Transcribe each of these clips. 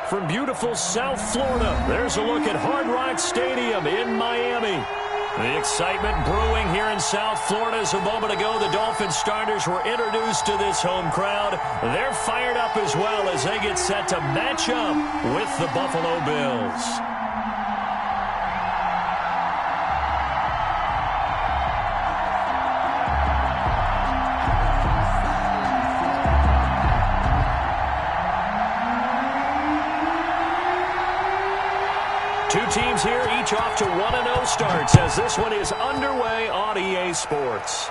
from beautiful South Florida. There's a look at Hard Rock Stadium in Miami. The excitement brewing here in South Florida as a moment ago the Dolphins starters were introduced to this home crowd. They're fired up as well as they get set to match up with the Buffalo Bills. Two teams here, each off to 1-0 starts as this one is underway on EA Sports.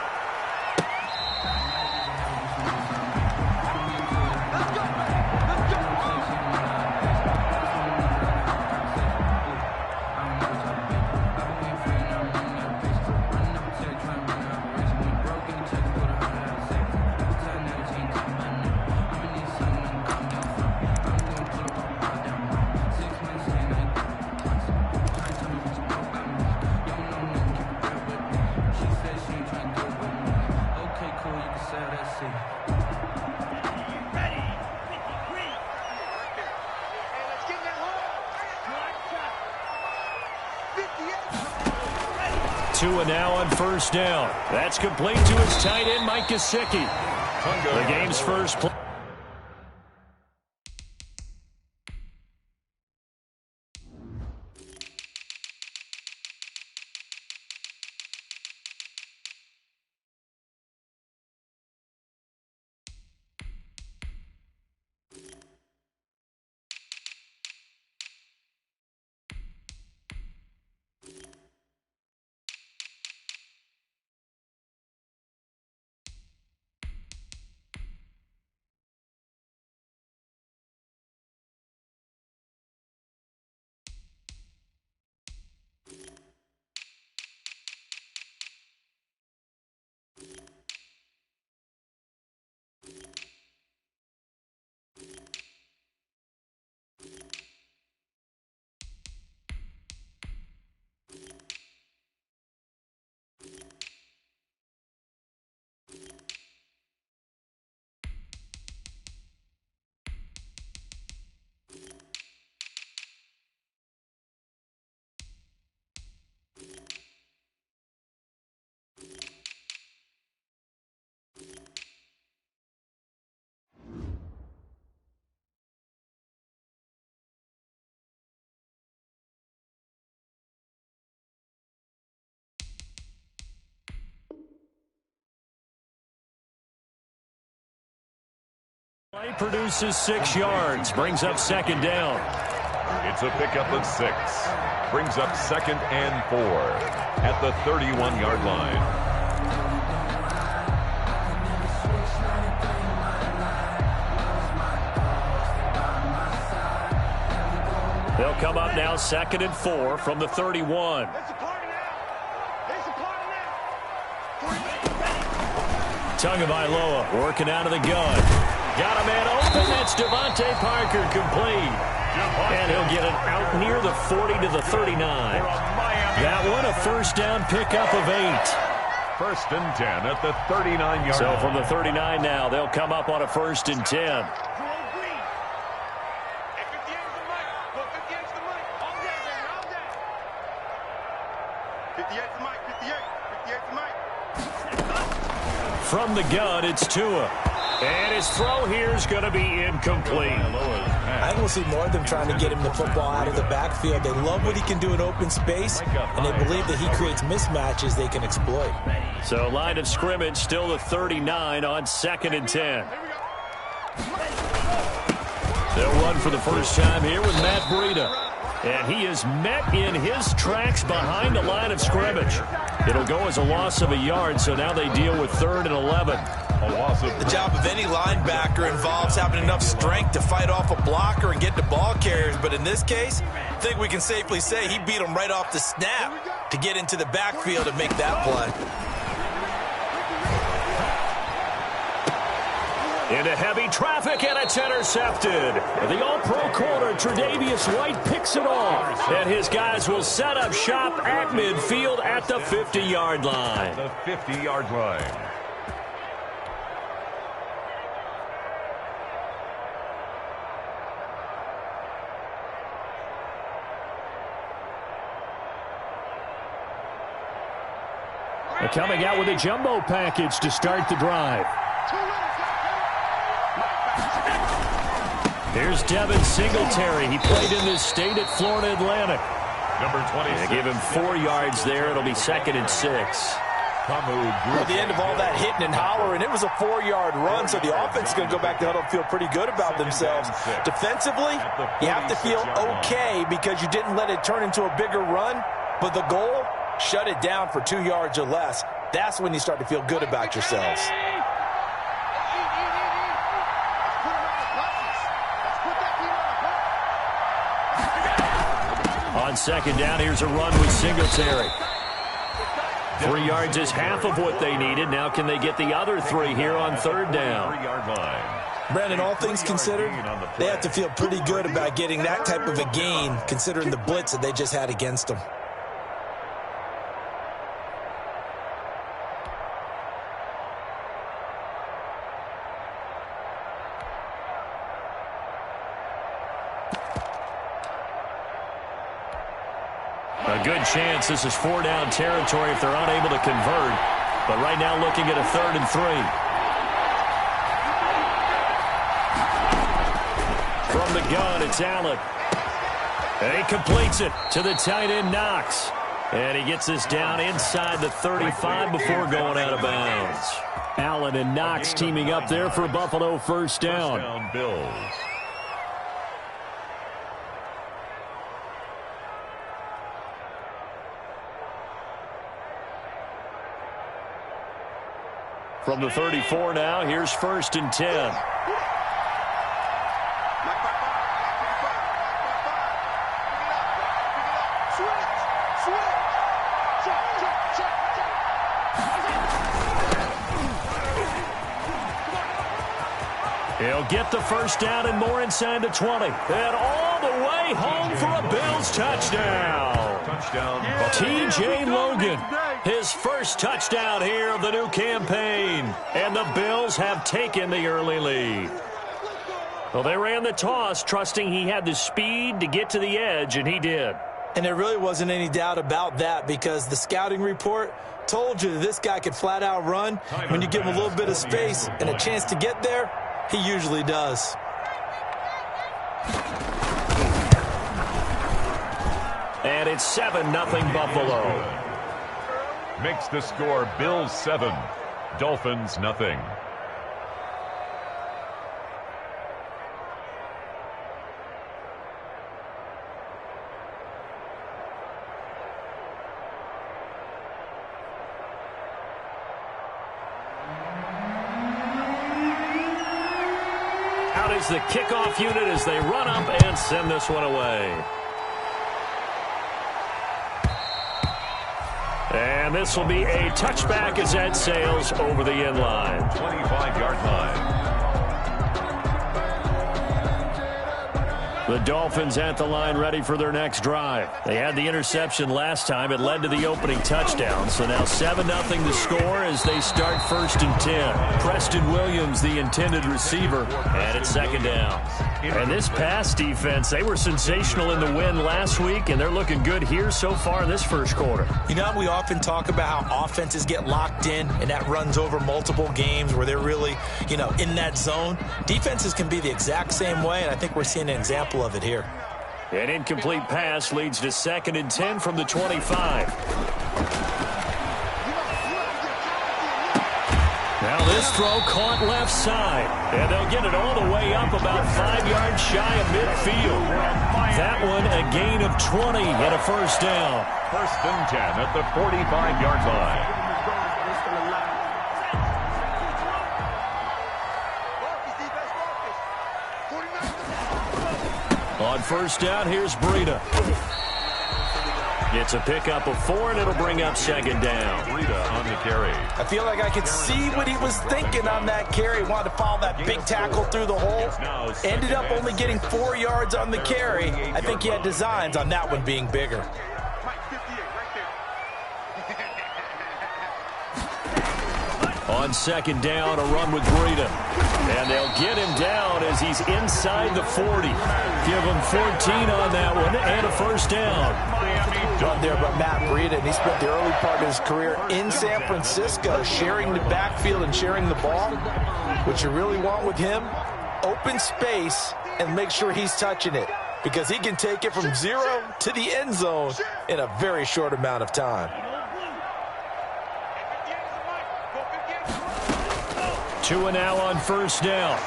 Tua now on first down. That's complete to his tight end, Mike Gesicki. The game's first play. Play produces 6 yards, brings up second down. It's a pickup of 6. Brings up 2nd and 4 at the 31-yard line. They'll come up now 2nd and 4 from the 31. Tagovailoa working out of the gun. Got a man open. That's Devontae Parker complete. And he'll get it out near the 40 to the 39. That one a first down pickup of 8. 1st and 10 at the 39-yard line. So from the 39 now, they'll come up on a 1st and 10. From the gun, it's Tua. And his throw here is going to be incomplete. I think we'll see more of them trying to get him the football out of the backfield. They love what he can do in open space, and they believe that he creates mismatches they can exploit. So line of scrimmage still the 39 on 2nd and 10. They'll run for the first time here with Matt Breida. And he is met in his tracks behind the line of scrimmage. It'll go as a loss of a yard, so now they deal with 3rd and 11. The job of any linebacker involves having enough strength to fight off a blocker and get to ball carriers. But in this case, I think we can safely say he beat him right off the snap to get into the backfield and make that play. Into heavy traffic, and it's intercepted. The all-pro corner, Tre'Davious White, picks it off. And his guys will set up shop at midfield at the 50-yard line. The 50-yard line. Coming out with a jumbo package to start the drive. Here's Devin Singletary. He played in this state at Florida Atlantic. Number 26. They give him 4 yards there. It'll be 2nd and 6. At the end of all that hitting and hollering, it was a 4-yard run, so the offense is going to go back to huddle and feel pretty good about themselves. Defensively, you have to feel okay because you didn't let it turn into a bigger run, but the goal, shut it down for 2 yards or less. That's when you start to feel good about yourselves. On 2nd down, here's a run with Singletary. 3 yards is half of what they needed. Now can they get the other 3 here on 3rd down? Brandon, all things considered, they have to feel pretty good about getting that type of a gain considering the blitz that they just had against them. A good chance this is 4-down territory if they're unable to convert. But right now looking at a 3rd and 3. From the gun, it's Allen. And he completes it to the tight end, Knox. And he gets this down inside the 35 before going out of bounds. Allen and Knox teaming up there for a Buffalo 1st down. Bills. From the 34 now, here's 1st and 10. He'll get the 1st down and more inside the 20. And all the way home for a Bills touchdown. T.J. Logan, his 1st touchdown here of the new campaign. And the Bills have taken the early lead. Well, they ran the toss, trusting he had the speed to get to the edge, and he did. And there really wasn't any doubt about that because the scouting report told you that this guy could flat out run. When you give him a little bit of space and a chance to get there, he usually does. And it's 7-0 Buffalo. Makes the score Bills 7, Dolphins nothing. Out is the kickoff unit as they run up and send this one away. And this will be a touchback as that sails over the end line. 25-yard line. The Dolphins at the line ready for their next drive. They had the interception last time. It led to the opening touchdown. So now 7-0 the score as they start 1st and 10. Preston Williams, the intended receiver, and it's 2nd down. And this pass defense, they were sensational in the win last week, and they're looking good here so far in this 1st quarter. You know, we often talk about how offenses get locked in, and that runs over multiple games where they're really, in that zone. Defenses can be the exact same way, and I think we're seeing an example of it here. An incomplete pass leads to 2nd and 10 from the 25. Now this throw caught left side, and they'll get it all the way up about 5 yards shy of midfield. That one a gain of 20 and a 1st down. 1st and 10 at the 45-yard line. On 1st down, here's Breida. It's a pickup of 4, and it'll bring up 2nd down. Breida on the carry. I feel like I could see what he was thinking on that carry. Wanted to follow that big tackle through the hole. Ended up only getting 4 yards on the carry. I think he had designs on that one being bigger. On 2nd down, a run with Breida. And they'll get him down as as he's inside the 40. Give him 14 on that one and a first down. Right there by Matt Breida, and he spent the early part of his career in San Francisco sharing the backfield and sharing the ball. What you really want with him, open space and make sure he's touching it, because he can take it from 0 to the end zone in a very short amount of time. Tua now on first down.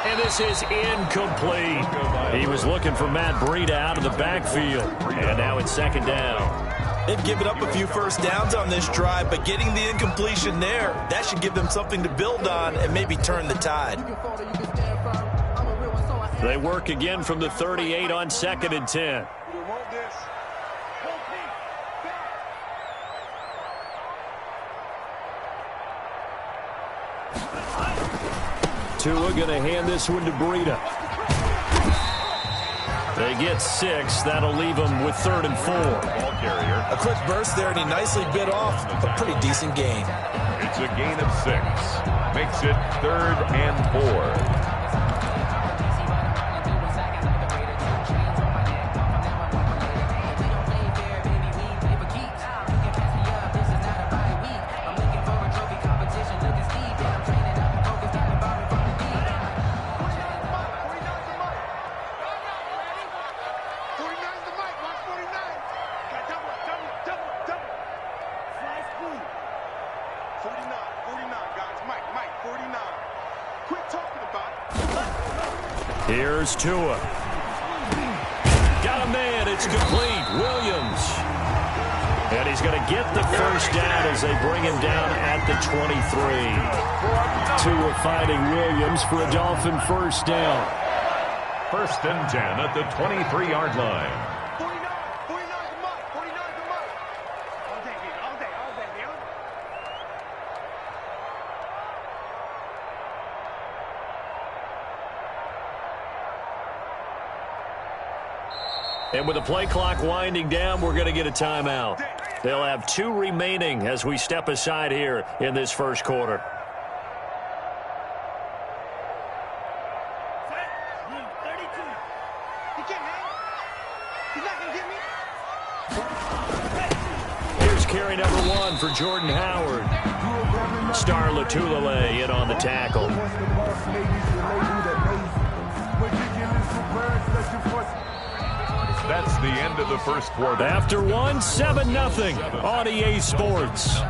And this is incomplete. He was looking for Matt Breida out of the backfield. And now it's second down. They've given up a few first downs on this drive, but getting the incompletion there, that should give them something to build on and maybe turn the tide. They work again from the 38 on 2nd and 10. Tua going to hand this one to Breida. They get 6. That'll leave them with 3rd and 4. Ball carrier. A quick burst there, and he nicely bit off a pretty decent gain. It's a gain of 6. Makes it 3rd and 4. Here's Tua. Got a man. It's complete. Williams. And he's going to get the first down as they bring him down at the 23. Tua finding Williams for a Dolphin first down. 1st and 10 at the 23-yard line. And with the play clock winding down, we're going to get a timeout. They'll have 2 remaining as we step aside here in this first quarter. Here's carry number 1 for Jordan Howard. Star Latulele in on the tackle. That's the end of the first quarter. After 1, 7-0 on EA Sports.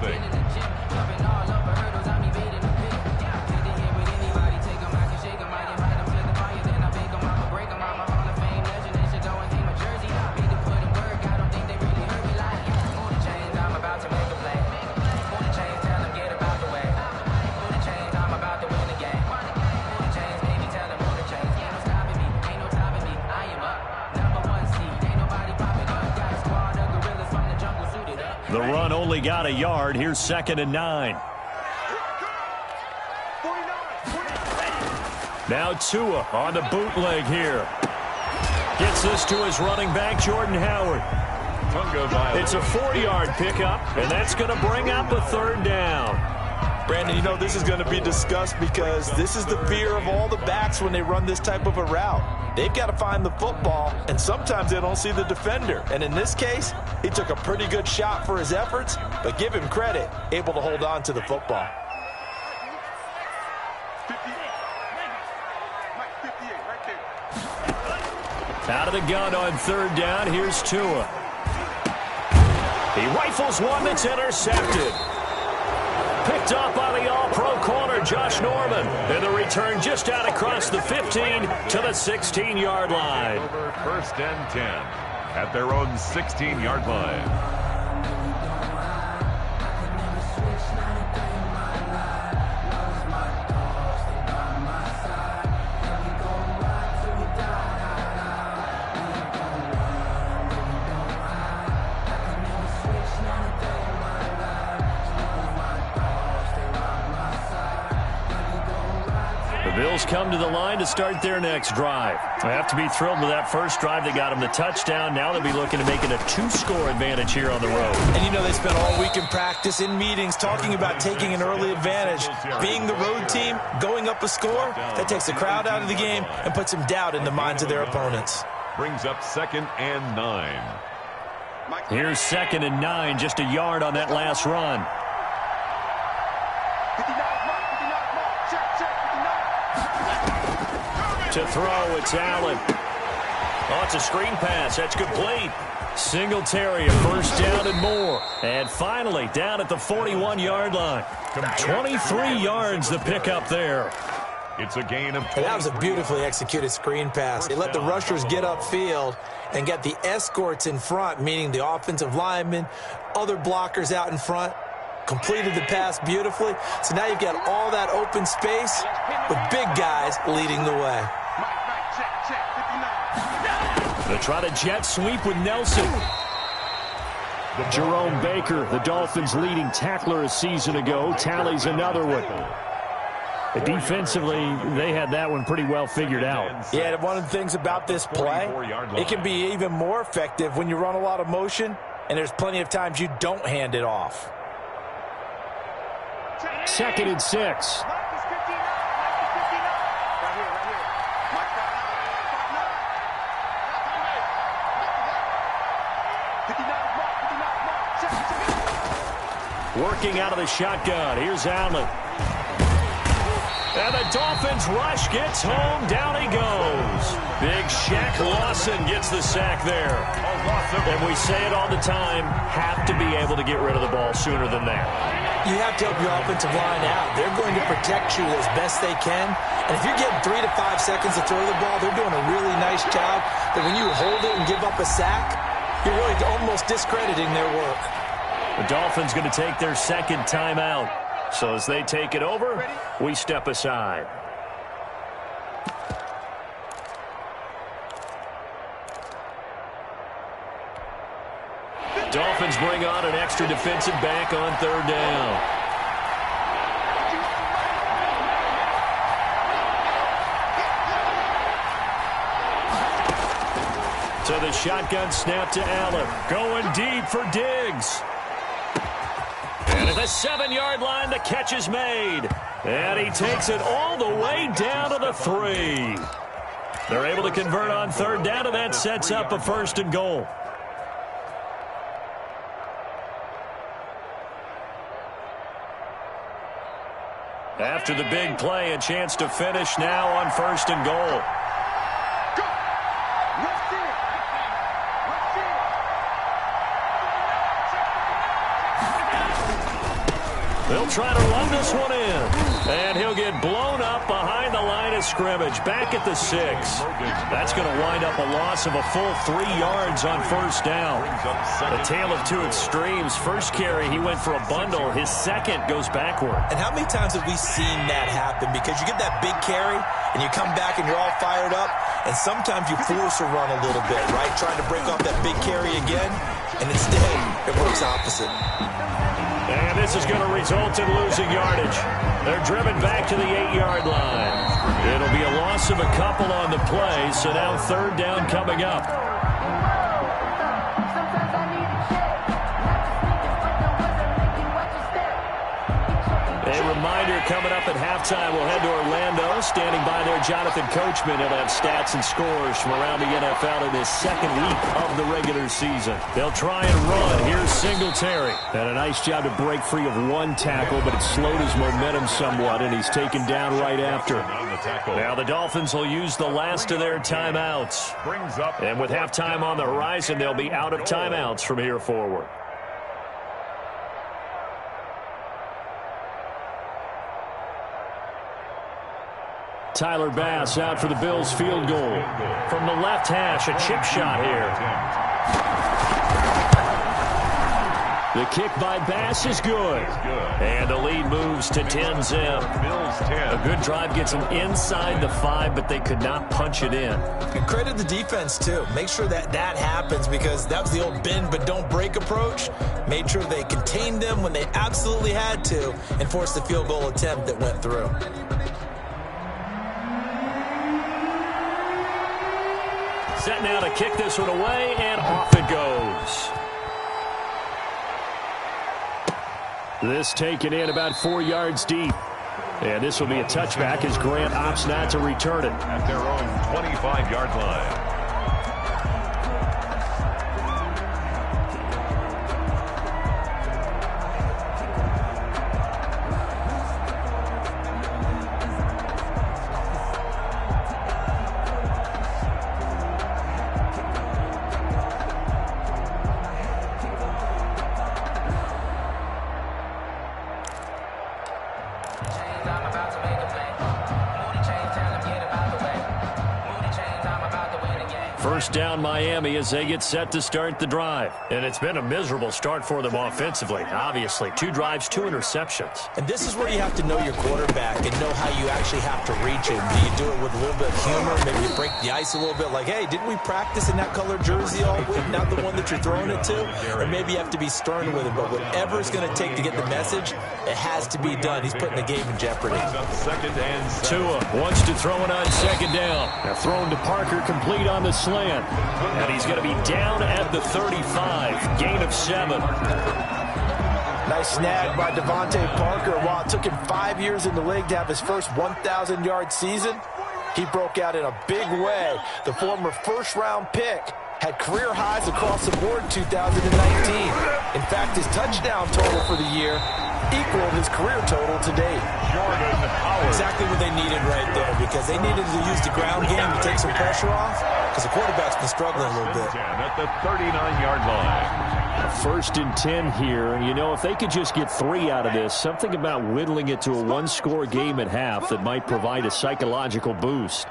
The run only got a yard. Here's 2nd and 9. Now Tua on the bootleg here. Gets this to his running back, Jordan Howard. It's a 4-yard pickup, and that's going to bring up a 3rd down. Brandon, you know this is going to be discussed because this is the fear of all the backs when they run this type of a route. They've got to find the football, and sometimes they don't see the defender. And in this case, he took a pretty good shot for his efforts, but give him credit, able to hold on to the football. Out of the gun on 3rd down, here's Tua. He rifles one that's intercepted. Picked up by the all-pro corner, Josh Norman. And the return just out across the 15 to the 16-yard line. 1st and 10 at their own 16-yard line. come to the line to start their next drive. They have to be thrilled with that first drive. They got them the touchdown. Now they'll be looking to make it a 2-score advantage here on the road. And you know they spent all week in practice, in meetings, talking about taking an early advantage. Being the road team, going up a score, that takes the crowd out of the game and puts some doubt in the minds of their opponents. Brings up 2nd and 9. Here's 2nd and 9, just a yard on that last run. To throw, it's Allen. Oh, it's a screen pass. That's complete. Singletary, a first down and more. And finally, down at the 41-yard line. 23 yards the pickup there. It's a gain of 20. That was a beautifully executed screen pass. They let the rushers get upfield and get the escorts in front, meaning the offensive linemen, other blockers out in front. Completed the pass beautifully. So now you've got all that open space with big guys leading the way. They try to jet sweep with Nelson. Jerome Baker, the Dolphins' leading tackler a season ago, tallies another one. Defensively, they had that one pretty well figured out. Yeah, and one of the things about this play, it can be even more effective when you run a lot of motion, and there's plenty of times you don't hand it off. 2nd and 6. Working out of the shotgun. Here's Allen. And the Dolphins rush gets home. Down he goes. Big Shaq Lawson gets the sack there. And we say it all the time, have to be able to get rid of the ball sooner than that. You have to help your offensive line out. They're going to protect you as best they can. And if you're getting 3 to 5 seconds to throw the ball, they're doing a really nice job. That when you hold it and give up a sack, you're really almost discrediting their work. The Dolphins going to take their 2nd timeout. So as they take it over, we step aside. Dolphins bring on an extra defensive back on 3rd down. So the shotgun snap to Allen. Going deep for Diggs. And at the 7-yard line, the catch is made. And he takes it all the way down to the 3. They're able to convert on 3rd down, and that sets up a 1st and goal. After the big play, a chance to finish now on 1st and goal. They'll try to run this one in. And he'll get blown up behind the line of scrimmage. Back at the 6. That's going to wind up a loss of a full 3 yards on 1st down. A tale of two extremes. First carry, he went for a bundle. His second goes backward. And how many times have we seen that happen? Because you get that big carry, and you come back and you're all fired up, and sometimes you force a run a little bit, right? Trying to break off that big carry again, and instead it works opposite. And this is going to result in losing yardage. They're driven back to the 8-yard line. It'll be a loss of a couple on the play, so now 3rd down coming up. A reminder coming up at halftime, we'll head to Orlando. Standing by there, Jonathan Coachman. He'll have stats and scores from around the NFL in his 2nd week of the regular season. They'll try and run. Here's Singletary. Had a nice job to break free of one tackle, but it slowed his momentum somewhat, and he's taken down right after. Now the Dolphins will use the last of their timeouts. And with halftime on the horizon, they'll be out of timeouts from here forward. Tyler Bass out for the Bills field goal. From the left hash, a chip shot here. The kick by Bass is good. And the lead moves to 10-zip. A good drive gets them inside the 5, but they could not punch it in. Credit the defense, too. Make sure that happens, because that was the old bend but don't break approach. Made sure they contained them when they absolutely had to and forced the field goal attempt that went through. Set now to kick this one away, and off it goes. This taken in about 4 yards deep. And this will be a touchback as Grant opts not to return it. At their own 25-yard line. First down Miami as they get set to start the drive. And it's been a miserable start for them offensively. Obviously, 2 drives, 2 interceptions. And this is where you have to know your quarterback and know how you actually have to reach him. Do you do it with a little bit of humor? Maybe you break the ice a little bit like, hey, didn't we practice in that color jersey all week? Not the one that you're throwing it to? Or maybe you have to be stern with him. But whatever it's going to take to get the message, it has to be done. He's putting the game in jeopardy. Tua wants to throw it on second down. Now thrown to Parker, complete on the slant. And he's going to be down at the 35. Gain of 7. Nice snag by Devontae Parker. While it took him 5 years in the league to have his first 1,000-yard season, he broke out in a big way. The former first-round pick had career highs across the board in 2019. In fact, his touchdown total for the year equaled his career total to date. Exactly what they needed right there, because they needed to use the ground game to take some pressure off, because the quarterback's been struggling a little bit. At the 39-yard line. A 1st and 10 here. And, you know, if they could just get 3 out of this, something about whittling it to a 1-score game at half that might provide a psychological boost.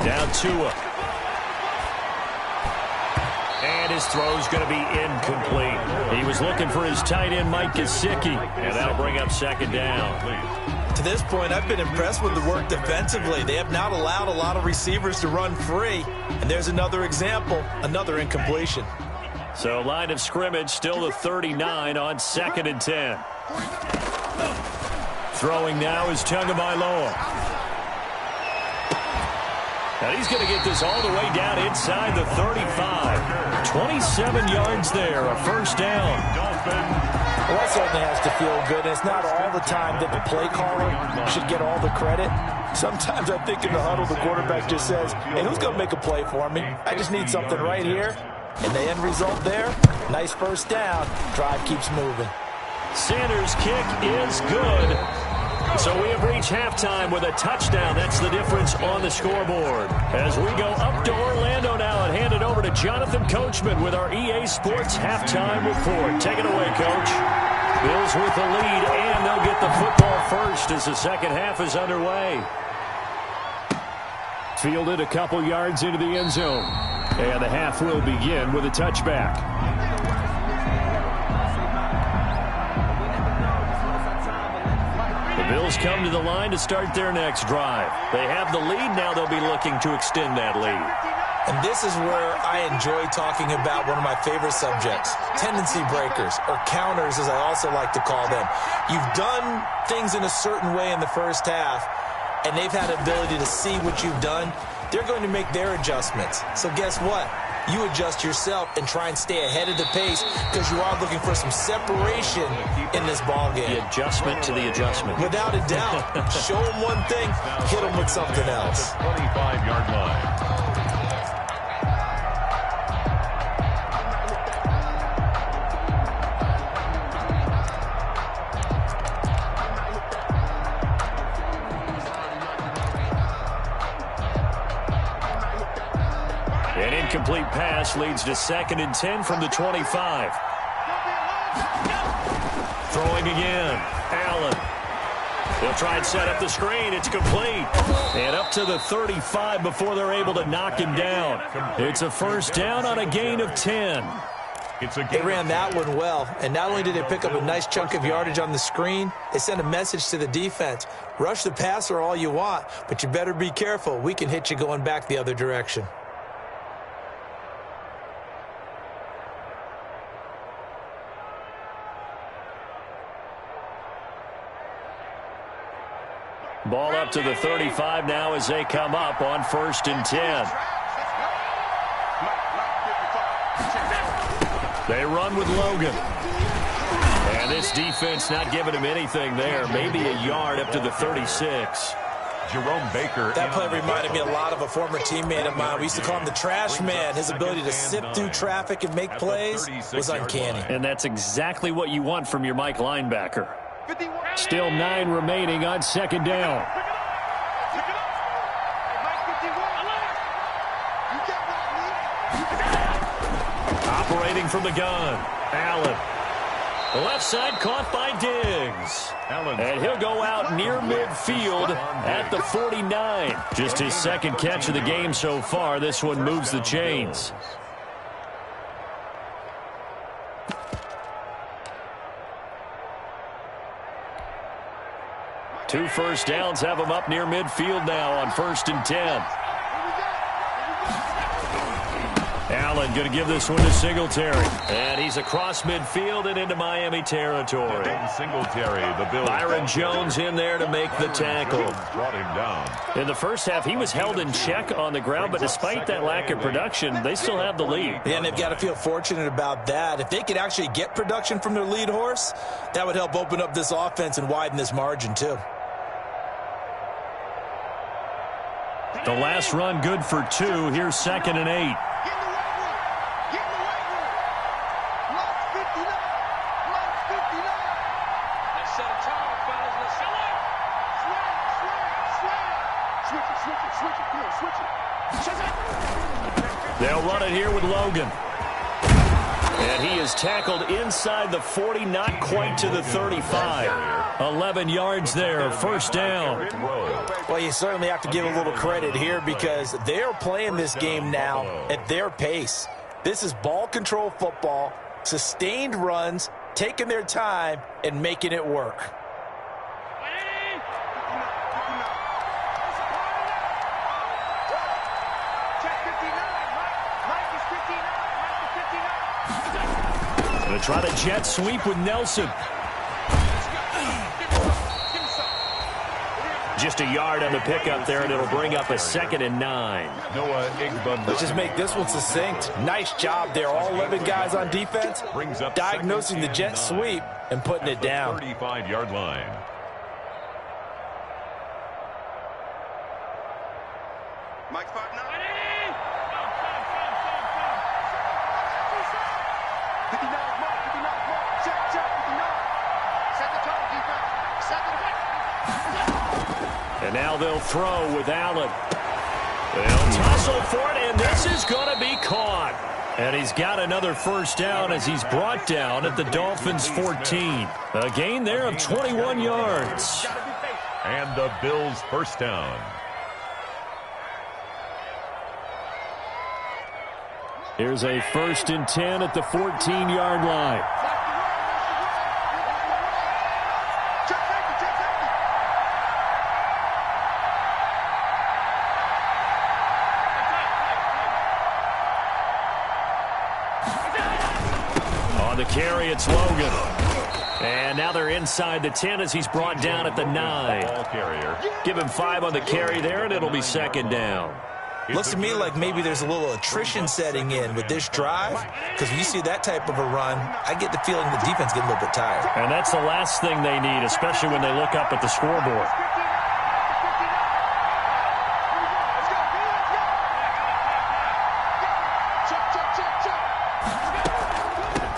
Down Tua. And his throw's going to be incomplete. He was looking for his tight end, Mike Gesicki, and that'll bring up second down. To this point, I've been impressed with the work defensively. They have not allowed a lot of receivers to run free. And there's another example, another incompletion. So line of scrimmage still the 39 on 2nd and 10. Throwing now is Tagovailoa. And he's going to get this all the way down inside the 35. 27 yards there, a first down. Well, that certainly has to feel good. And it's not all the time that the play caller should get all the credit. Sometimes I think in the huddle, the quarterback just says, hey, who's going to make a play for me? I just need something right here. And the end result there, nice first down. Drive keeps moving. Sanders' kick is good. So we have reached halftime with a touchdown. That's the difference on the scoreboard. As we go up to Orlando now and hand it over to Jonathan Coachman with our EA Sports halftime report. Take it away, Coach. Bills with the lead, and they'll get the football first as the second half is underway. Fielded a couple yards into the end zone. And the half will begin with a touchback. Bills come to the line to start their next drive. They have the lead. Now they'll be looking to extend that lead. And this is where I enjoy talking about one of my favorite subjects, tendency breakers, or counters as I also like to call them. You've done things in a certain way in the first half, and they've had the ability to see what you've done. They're going to make their adjustments. So guess what? You adjust yourself and try and stay ahead of the pace because you are looking for some separation in this ball game. The adjustment to the adjustment. Without a doubt. Show them one thing, hit them with something else. 25-yard line. An incomplete pass leads to 2nd and 10 from the 25. Throwing again. Allen. They'll try and set up the screen. It's complete. And up to the 35 before they're able to knock him down. It's a first down on a gain of 10. They ran that one well, and not only did they pick up a nice chunk of yardage on the screen, they sent a message to the defense. Rush the passer all you want, but you better be careful. We can hit you going back the other direction. Ball up to the 35 now as they come up on 1st and 10. They run with Logan. And this defense not giving him anything there. Maybe a yard up to the 36. Jerome Baker. That play reminded me a lot of a former teammate of mine. We used to call him the trash man. His ability to sift through traffic and make plays was uncanny. And that's exactly what you want from your Mike linebacker. Still 9 remaining on 2nd down. Operating from the gun, Allen. The left side caught by Diggs. And he'll go out near midfield at the 49. Just his 2nd catch of the game so far. This one moves the chains. Two first downs have him up near midfield now on 1st and 10. Allen going to give this one to Singletary. And he's across midfield and into Miami territory. Singletary, the Bills. Byron Jones in there to make the tackle. Brought him down. In the first half, he was held in check on the ground, but despite that lack of production, they still have the lead. And they've got to feel fortunate about that. If they could actually get production from their lead horse, that would help open up this offense and widen this margin too. The last run good for 2. Here's 2nd and 8. They'll run it here with Logan. And he is tackled inside the 40, not quite to the 35. 11 yards there, 1st down. Well, you certainly have to give a little credit here because they're playing this game now at their pace. This is ball control football, sustained runs, taking their time, and making it work. Going to try to jet sweep with Nelson. Just a yard on the pickup there, and it'll bring up a 2nd and 9. Let's just make this one succinct. Nice job there. All 11 guys on defense diagnosing the jet sweep and putting it down. 35-yard line. Mike 5-9. And now they'll throw with Allen. They'll tussle for it, and this is going to be caught. And he's got another 1st down as he's brought down at the Dolphins' 14. A gain there of 21 yards. And the Bills' 1st down. Here's a 1st and 10 at the 14-yard line. On the carry, it's Logan. And now they're inside the 10 as he's brought down at the 9. Give him 5 on the carry there, and it'll be 2nd down. Looks to me like maybe there's a little attrition setting in with this drive, because when you see that type of a run, I get the feeling the defense get a little bit tired. And that's the last thing they need, especially when they look up at the scoreboard.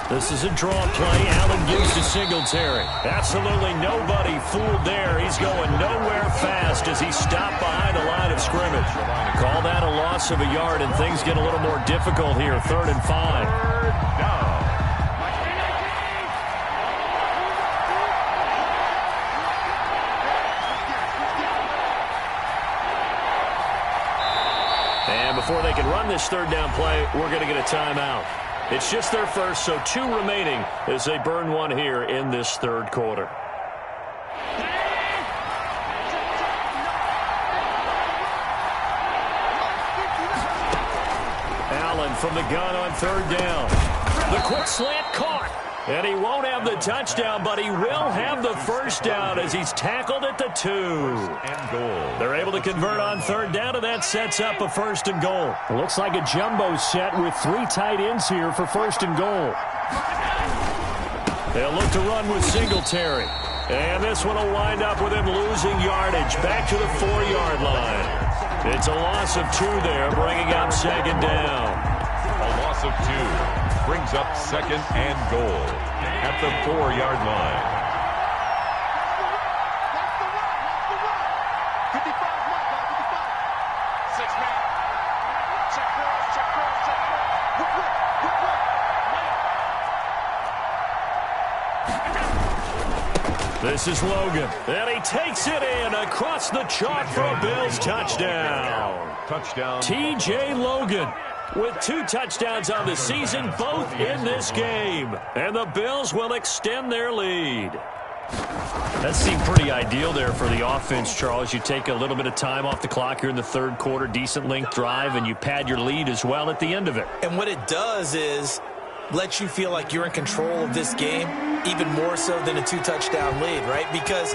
This is a draw play. Allen gives to Singletary. Absolutely nobody fooled there. He's going nowhere fast as he stopped behind the line of scrimmage. Call that a loss of a yard, and things get a little more difficult here. 3rd and 5. And before they can run this 3rd down play, we're going to get a timeout. It's just their first, so 2 remaining as they burn one here in this 3rd quarter. Allen from the gun on 3rd down. The quick slant caught. And he won't have the touchdown, but he will have the first down as he's tackled at the 2. And goal. They're able to convert on third down, and that sets up a 1st and goal. It looks like a jumbo set with 3 tight ends here for 1st and goal. They'll look to run with Singletary. And this one will wind up with him losing yardage back to the 4-yard line. It's a loss of 2 there, bringing up 2nd down. A loss of 2 brings up 2nd and goal at the 4-yard line. 55, 6 man. Check cross, check cross, check cross. This is Logan, and he takes it in across the chalk for a Bills touchdown. Touchdown. T.J. Logan with 2 touchdowns on the season, both in this game. And the Bills will extend their lead. That seemed pretty ideal there for the offense, Charles. You take a little bit of time off the clock here in the 3rd quarter, decent length drive, and you pad your lead as well at the end of it. And what it does is let you feel like you're in control of this game, even more so than a 2-touchdown lead, right? Because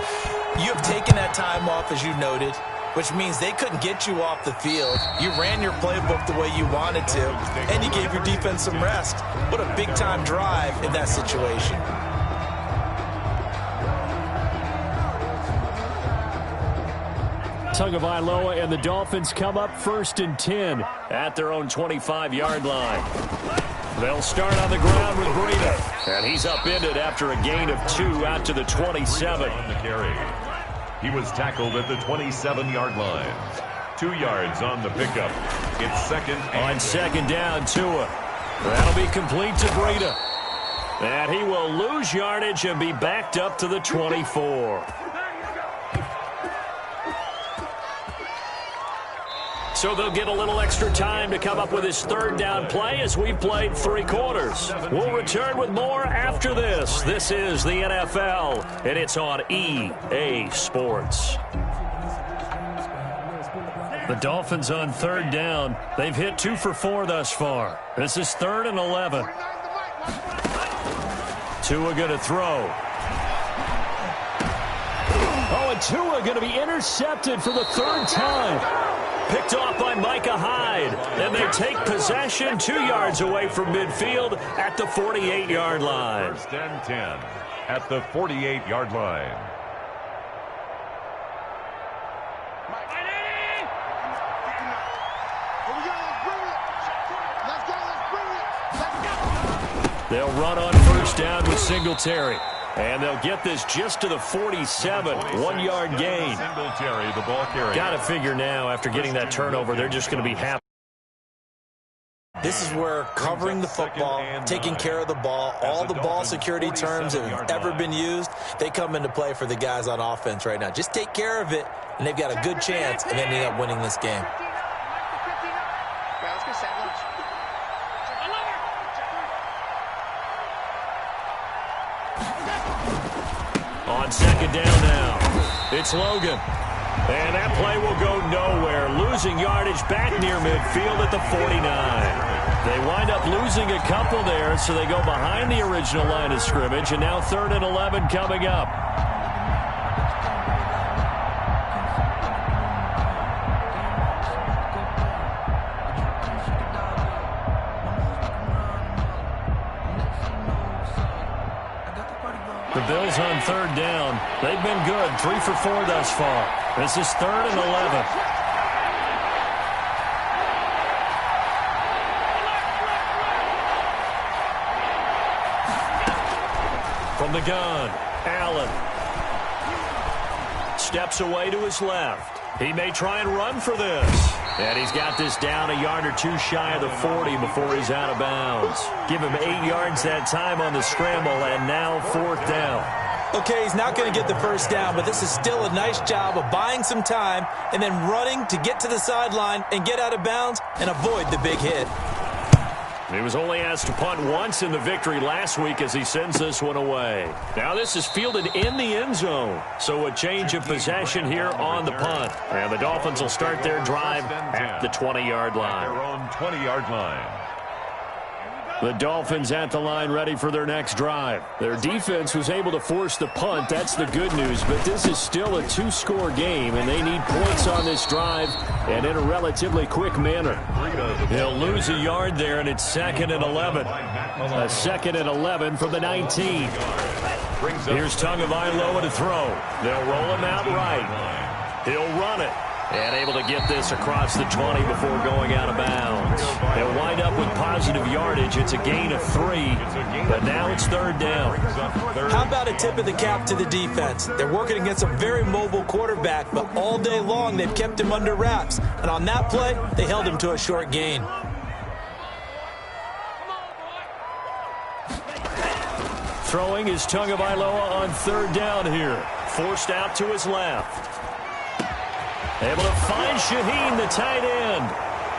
you have taken that time off, as you noted, which means they couldn't get you off the field. You ran your playbook the way you wanted to, and you gave your defense some rest. What a big-time drive in that situation. Tagovailoa and the Dolphins come up 1st and 10 at their own 25-yard line. They'll start on the ground with Breida, and he's upended after a gain of 2 out to the 27. On the carry. He was tackled at the 27-yard line. 2 yards on the pickup. It's 2nd and on 2nd down, Tua. That'll be complete to Breida. And he will lose yardage and be backed up to the 24. So they'll get a little extra time to come up with his 3rd down play as we've played 3 quarters. We'll return with more after this. This is the NFL, and it's on EA Sports. The Dolphins on 3rd down. They've hit 2 for 4 thus far. This is 3rd and 11. Tua going to throw. Oh, and Tua going to be intercepted for the 3rd time. Picked off by Micah Hyde. And they take possession 2 yards away from midfield at the 48-yard line. 1st and 10 at the 48-yard line. They'll run on 1st down with Singletary. And they'll get this just to the 47, 1-yard gain. Singletary, the ball carrier. Got to figure now, after getting that turnover, they're just going to be happy. This is where covering the football, taking care of the ball, all the ball security terms that have ever been used, they come into play for the guys on offense right now. Just take care of it, and they've got a good chance of ending up winning this game. On 2nd down now, it's Logan. And that play will go nowhere, losing yardage back near midfield at the 49. They wind up losing a couple there, so they go behind the original line of scrimmage, and now 3rd and 11 coming up. The Bills on 3rd down. They've been good, 3 for 4 thus far. This is 3rd and 11. From the gun, Allen. Steps away to his left. He may try and run for this. And he's got this down a yard or 2 shy of the 40 before he's out of bounds. Give him 8 yards that time on the scramble, and now 4th down. Okay, he's not going to get the first down, but this is still a nice job of buying some time and then running to get to the sideline and get out of bounds and avoid the big hit. He was only asked to punt once in the victory last week as he sends this one away. Now this is fielded in the end zone. So a change of possession here on the punt. And the Dolphins will start their drive at the 20-yard line. Their own 20-yard line. The Dolphins at the line ready for their next drive. Their defense was able to force the punt. That's the good news. But this is still a two-score game, and they need points on this drive and in a relatively quick manner. They'll lose a yard there, and it's 2nd and 11. A 2nd and 11 from the 19. Here's Tagovailoa to throw. They'll roll him out right. He'll run it. And able to get this across the 20 before going out of bounds. They'll wind up with positive yardage. It's a gain of 3, but now it's 3rd down. How about a tip of the cap to the defense? They're working against a very mobile quarterback, but all day long they've kept him under wraps. And on that play, they held him to a short gain. Throwing is Tagovailoa on 3rd down here. Forced out to his left. Able to find Shaheen, the tight end.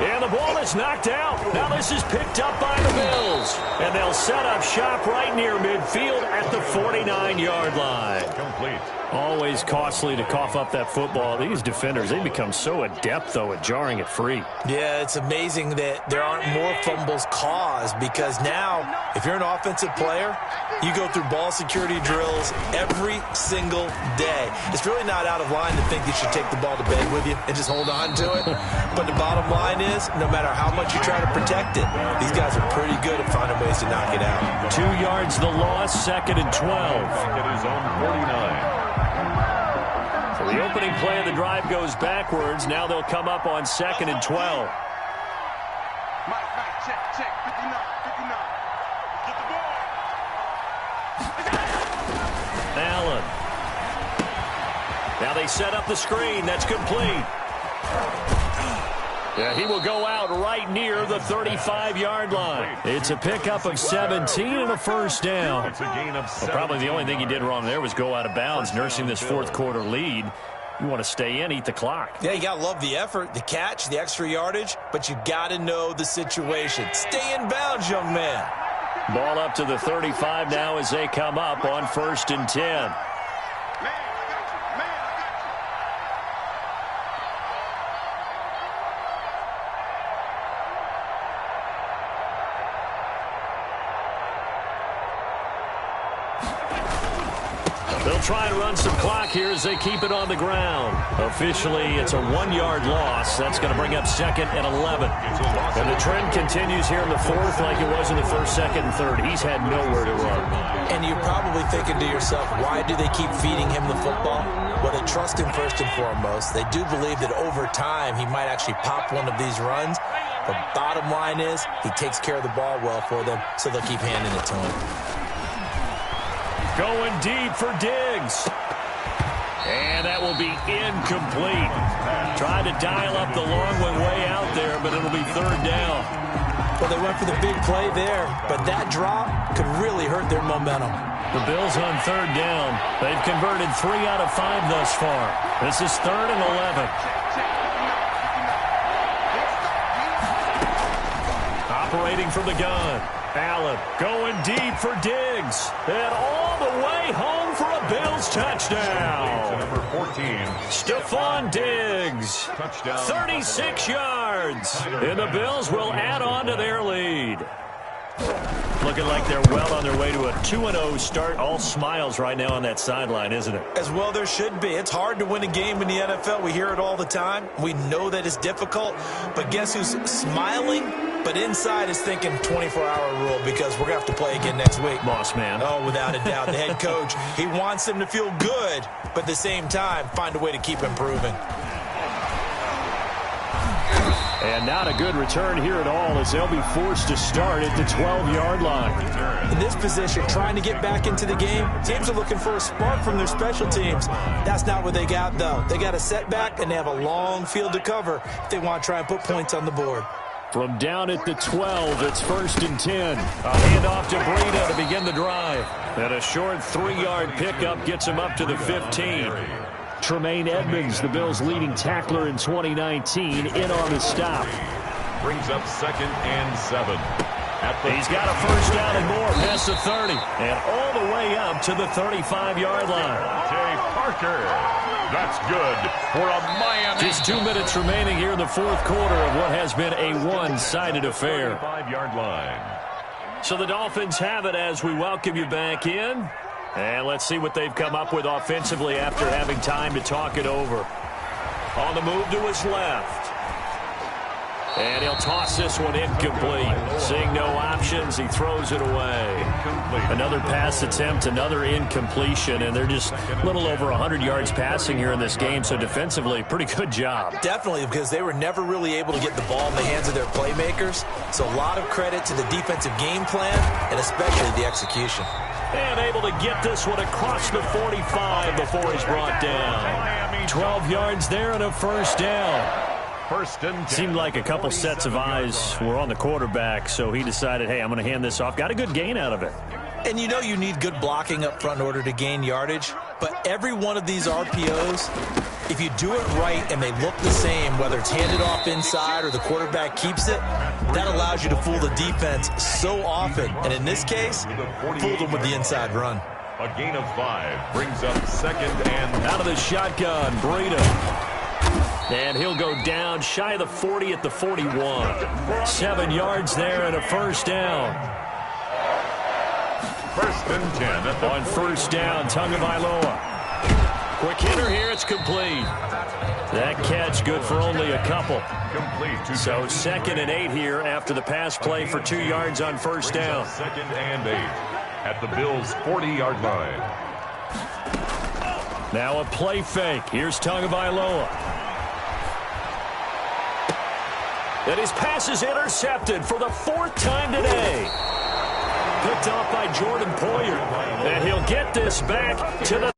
And the ball is knocked out. Now this is picked up by the Bills. And they'll set up shop right near midfield at the 49-yard line. Complete. Always costly to cough up that football. These defenders, they become so adept, though, at jarring it free. Yeah, it's amazing that there aren't more fumbles caused, because now, if you're an offensive player, you go through ball security drills every single day. It's really not out of line to think you should take the ball to bed with you and just hold on to it. But the bottom line is, no matter how much you try to protect it, these guys are pretty good at finding ways to knock it out. 2 yards the loss, 2nd and 12. It is on 49. So the opening play of the drive goes backwards. Now they'll come up on 2nd and 12. Check, 59. Get the ball. Allen. Now they set up the screen. That's complete. Yeah, he will go out right near the 35-yard line. It's a pickup of 17 and a 1st down. It's a gain of 7. Well, probably the only thing he did wrong there was go out of bounds, nursing this 4th quarter lead. You want to stay in, eat the clock. Yeah, you got to love the effort, the catch, the extra yardage, but you got to know the situation. Stay in bounds, young man. Ball up to the 35 now as they come up on 1st and 10. They'll try and run some clock here as they keep it on the ground. Officially, it's a 1-yard loss. That's going to bring up 2nd and 11. And the trend continues here in the 4th like it was in the 1st, 2nd, and 3rd. He's had nowhere to run. And you're probably thinking to yourself, why do they keep feeding him the football? Well, they trust him first and foremost. They do believe that over time he might actually pop one of these runs. But bottom line is, he takes care of the ball well for them, so they'll keep handing it to him. Going deep for Diggs. And that will be incomplete. Tried to dial up the long one way out there, but it'll be 3rd down. Well, they went for the big play there, but that drop could really hurt their momentum. The Bills on 3rd down. They've converted 3 out of 5 thus far. This is 3rd and 11. Operating from the gun. Allen going deep for Diggs. And all the way home for a Bills touchdown. Number 14. Stephon Diggs. Touchdown. 36 yards. And the Bills will add on to their lead. Looking like they're well on their way to a 2-0 start. All smiles right now on that sideline, isn't it? As well there should be. It's hard to win a game in the NFL. We hear it all the time. We know that it's difficult. But guess who's smiling? But inside is thinking 24-hour rule, because we're going to have to play again next week. Boss man. Oh, without a doubt. The head coach, he wants them to feel good, but at the same time, find a way to keep improving. And not a good return here at all, as they'll be forced to start at the 12-yard line. In this position, trying to get back into the game, teams are looking for a spark from their special teams. That's not what they got, though. They got a setback, and they have a long field to cover if they want to try and put points on the board. From down at the 12, it's 1st and 10. A handoff to Breida to begin the drive. And a short 3-yard pickup gets him up to the 15. Tremaine Edmonds, the Bills' leading tackler in 2019, in on the stop. Brings up 2nd and 7. He's got a 1st down and more past the 30. And all the way up to the 35-yard line. Jay Parker. That's good for a Miami. Just 2 minutes remaining here in the 4th quarter of what has been a one-sided affair. 5-yard line. So the Dolphins have it as we welcome you back in. And let's see what they've come up with offensively after having time to talk it over. On the move to his left. And he'll toss this one incomplete. Seeing no options, he throws it away. Another pass attempt, another incompletion, and they're just a little over 100 yards passing here in this game, so defensively, pretty good job. Definitely, because they were never really able to get the ball in the hands of their playmakers, so a lot of credit to the defensive game plan and especially the execution. And able to get this one across the 45 before he's brought down. 12 yards there and a first down. First and 10. Seemed like a couple sets of eyes were on the quarterback, so he decided, hey, I'm going to hand this off. Got a good gain out of it. And you know you need good blocking up front in order to gain yardage, but every one of these RPOs, if you do it right and they look the same, whether it's handed off inside or the quarterback keeps it, that allows you to fool the defense so often. And in this case, fooled them with the inside run. A gain of 5 brings up second and out of the shotgun, Breida. And he'll go down shy of the 40 at the 41. 7 yards there and a first down. First and 10. On first down, Tagovailoa. Quick hitter here, it's complete. That catch good for only a couple. Complete. So 2nd and 8 here after the pass play for 2 yards on first down. 2nd and 8 at the Bills' 40-yard line. Now a play fake. Here's Tagovailoa. And his pass is intercepted for the 4th time today. Picked off by Jordan Poyer. And he'll get this back to the